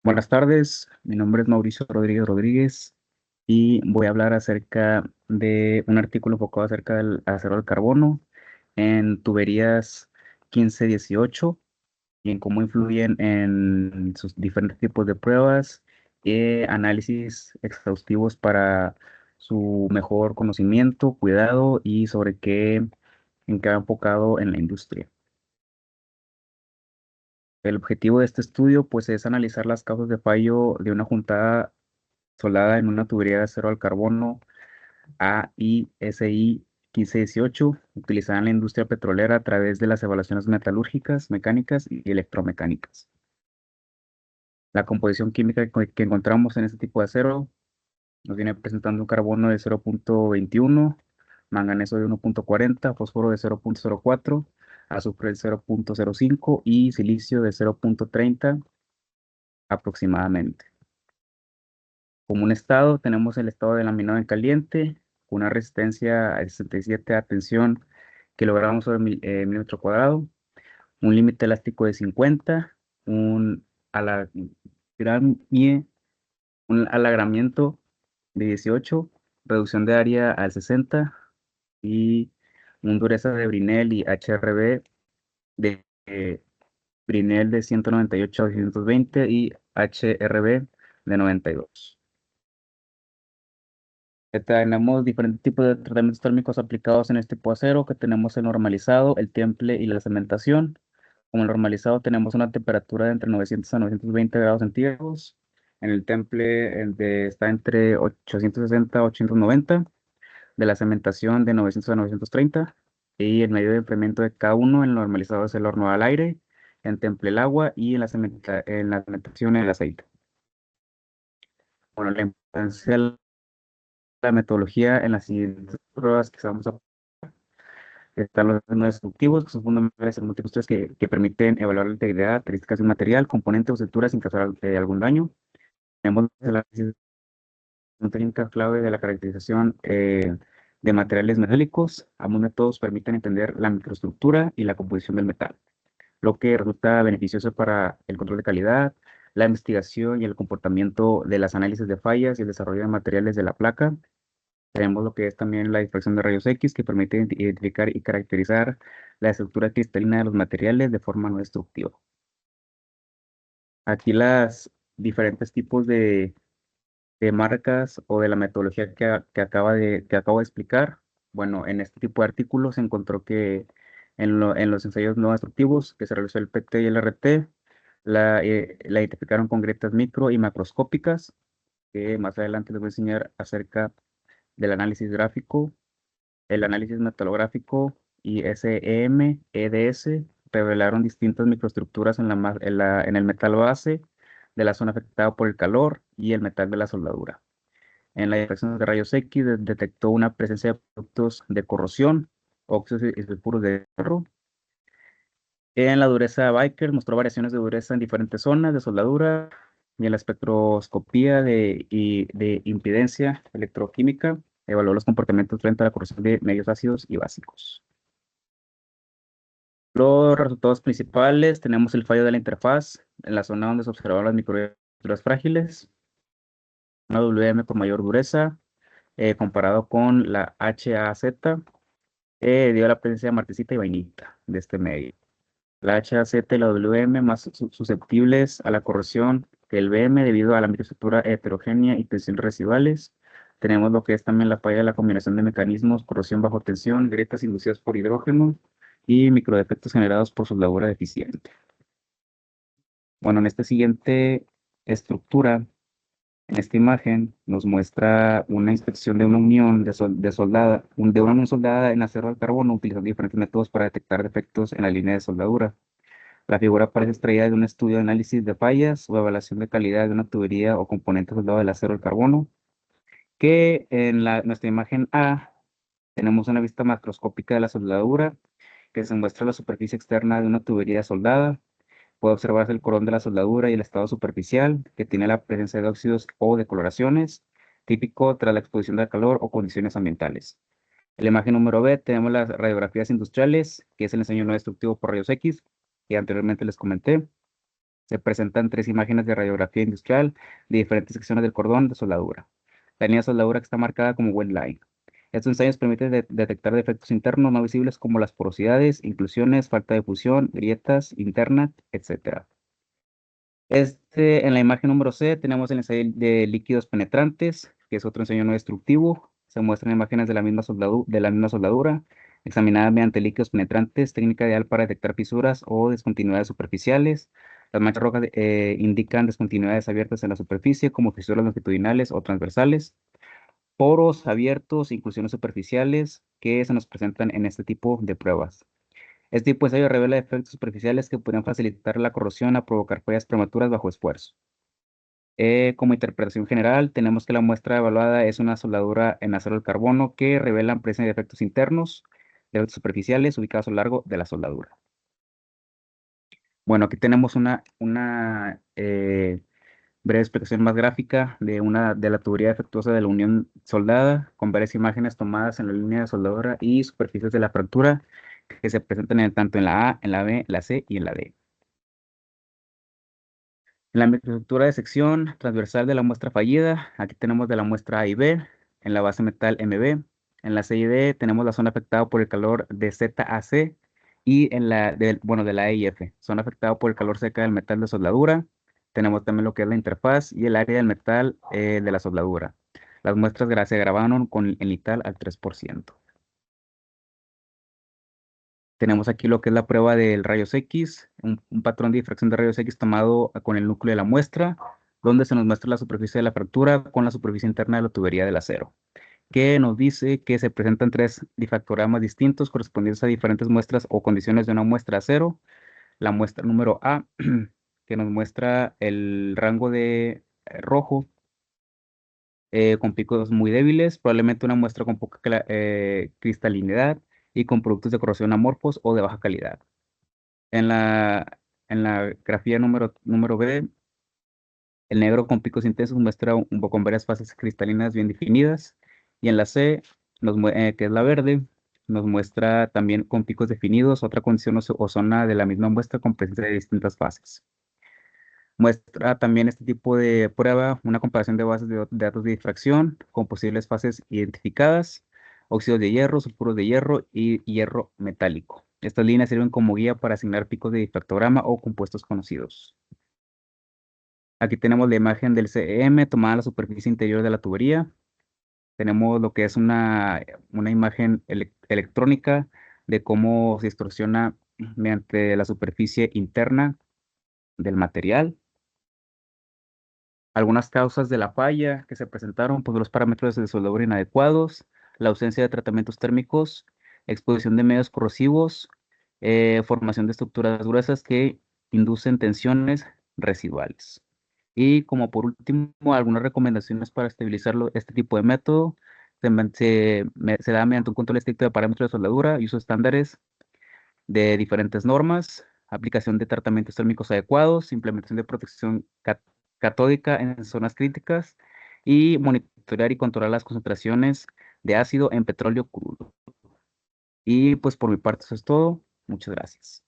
Buenas tardes, mi nombre es Mauricio Rodríguez Rodríguez y voy a hablar acerca de un artículo enfocado acerca del acero al carbono en tuberías 1518 y en cómo influyen en sus diferentes tipos de pruebas y análisis exhaustivos para su mejor conocimiento, cuidado y sobre en qué va enfocado en la industria. El objetivo de este estudio pues es analizar las causas de fallo de una juntada soldada en una tubería de acero al carbono AISI 1518, utilizada en la industria petrolera a través de las evaluaciones metalúrgicas, mecánicas y electromecánicas. La composición química que encontramos en este tipo de acero nos viene presentando un carbono de 0.21, manganeso de 1.40, fósforo de 0.04, azufre de 0.05 y silicio de 0.30 aproximadamente. Como un estado, tenemos el estado de laminado en caliente, con una resistencia a 67 a tensión kilogramos sobre milímetro cuadrado, un límite elástico de 50, un alagramie- un alagramiento de 18, reducción de área al 60 y un dureza de Brinell y HRB de Brinell de 198 a 220 y HRB de 92. Tenemos diferentes tipos de tratamientos térmicos aplicados en este tipo de acero, que tenemos el normalizado, el temple y la cementación. Como el normalizado tenemos una temperatura de entre 900 a 920 grados centígrados. En el temple está entre 860 a 890. De la cementación de 900 a 930. Y el medio de enfriamiento de cada uno, en el normalizado es el horno al aire, en temple el agua y en la cementación el aceite. Bueno, la importancia de la metodología en las siguientes pruebas que vamos a están los no destructivos, que son fundamentales en múltiples estudios que permiten evaluar la integridad, características de un material, componente o estructura sin causar algún daño. Tenemos el análisis una técnica clave de la caracterización de materiales metálicos. Ambos métodos permiten entender la microestructura y la composición del metal, lo que resulta beneficioso para el control de calidad, la investigación y el comportamiento de las análisis de fallas y el desarrollo de materiales de la placa. Tenemos lo que es también la difracción de rayos X, que permite identificar y caracterizar la estructura cristalina de los materiales de forma no destructiva. Aquí las diferentes tipos de marcas o de la metodología que acabo de explicar. Bueno, en este tipo de artículos se encontró que en los ensayos no destructivos que se realizó el PT y el RT, la identificaron con grietas micro y macroscópicas, que más adelante les voy a enseñar acerca del análisis gráfico. El análisis metalográfico y SEM, EDS revelaron distintas microestructuras en el metal base de la zona afectada por el calor y el metal de la soldadura. En la difracción de rayos X detectó una presencia de productos de corrosión, óxidos y sulfuros de hierro. En la dureza Baker mostró variaciones de dureza en diferentes zonas de soldadura y en la espectroscopía de impedancia electroquímica evaluó los comportamientos frente a la corrosión de medios ácidos y básicos. Los resultados principales, tenemos el fallo de la interfaz en la zona donde se observaban las microestructuras frágiles, una WM con mayor dureza, comparado con la HAZ, dio la presencia de martesita y vainita de este medio. La HAZ y la WM más susceptibles a la corrosión que el BM debido a la microestructura heterogénea y tensiones residuales. Tenemos lo que es también la falla de la combinación de mecanismos, corrosión bajo tensión, grietas inducidas por hidrógeno y microdefectos generados por soldadura deficiente. Bueno, en esta siguiente estructura, en esta imagen, nos muestra una inspección de una unión de una unión soldada en acero al carbono, utilizando diferentes métodos para detectar defectos en la línea de soldadura. La figura parece extraída de un estudio de análisis de fallas o evaluación de calidad de una tubería o componente soldado del acero al carbono, que en nuestra imagen A tenemos una vista macroscópica de la soldadura, que se muestra la superficie externa de una tubería soldada. Puede observarse el corón de la soldadura y el estado superficial, que tiene la presencia de óxidos o decoloraciones, típico tras la exposición al calor o condiciones ambientales. En la imagen número B tenemos las radiografías industriales, que es el ensayo no destructivo por rayos X, que anteriormente les comenté. Se presentan 3 imágenes de radiografía industrial de diferentes secciones del cordón de soldadura. La línea de soldadura que está marcada como wet line. Estos ensayos permiten detectar defectos internos no visibles como las porosidades, inclusiones, falta de fusión, grietas internas, etc. En la imagen número C tenemos el ensayo de líquidos penetrantes, que es otro ensayo no destructivo. Se muestran imágenes de la misma soldadura, examinadas mediante líquidos penetrantes, técnica ideal para detectar fisuras o discontinuidades superficiales. Las manchas rojas indican discontinuidades abiertas en la superficie, como fisuras longitudinales o transversales, poros abiertos, inclusiones superficiales, que se nos presentan en este tipo de pruebas. Este tipo de ensayo revela efectos superficiales que podrían facilitar la corrosión a provocar fallas prematuras bajo esfuerzo. Como interpretación general, tenemos que la muestra evaluada es una soldadura en acero al carbono que revelan presencia de efectos internos, de efectos superficiales ubicados a lo largo de la soldadura. Bueno, aquí tenemos una breve explicación más gráfica de la tubería defectuosa de la unión soldada, con varias imágenes tomadas en la línea de soldadura y superficies de la fractura que se presentan tanto en la A, en la B, la C y en la D. En la microestructura de sección transversal de la muestra fallida, aquí tenemos de la muestra A y B, en la base metal MB, en la C y D tenemos la zona afectada por el calor de Z a C y de la E y F, zona afectada por el calor seca del metal de soldadura. Tenemos también lo que es la interfaz y el área del metal de la soldadura. Las muestras se grabaron con el nital al 3%. Tenemos aquí lo que es la prueba del rayos X, un patrón de difracción de rayos X tomado con el núcleo de la muestra, donde se nos muestra la superficie de la fractura con la superficie interna de la tubería del acero, que nos dice que se presentan 3 difractogramas distintos correspondientes a diferentes muestras o condiciones de una muestra acero. La muestra número A, que nos muestra el rango de rojo con picos muy débiles, probablemente una muestra con poca cristalinidad y con productos de corrosión amorfos o de baja calidad. En la grafía número B, el negro con picos intensos muestra con varias fases cristalinas bien definidas. Y en la C, que es la verde, nos muestra también con picos definidos, otra condición o zona de la misma muestra con presencia de distintas fases. Muestra también este tipo de prueba una comparación de bases de datos de difracción con posibles fases identificadas, óxidos de hierro, sulfuros de hierro y hierro metálico. Estas líneas sirven como guía para asignar picos de difractograma o compuestos conocidos. Aquí tenemos la imagen del CEM tomada en la superficie interior de la tubería. Tenemos lo que es una imagen electrónica de cómo se distorsiona mediante la superficie interna del material. Algunas causas de la falla que se presentaron, pues los parámetros de soldadura inadecuados, la ausencia de tratamientos térmicos, exposición de medios corrosivos, formación de estructuras gruesas que inducen tensiones residuales. Y como por último, algunas recomendaciones para estabilizar este tipo de método. Se da mediante un control estricto de parámetros de soldadura y usos estándares de diferentes normas, aplicación de tratamientos térmicos adecuados, implementación de protección catódica en zonas críticas y monitorear y controlar las concentraciones de ácido en petróleo crudo. Y pues por mi parte eso es todo. Muchas gracias.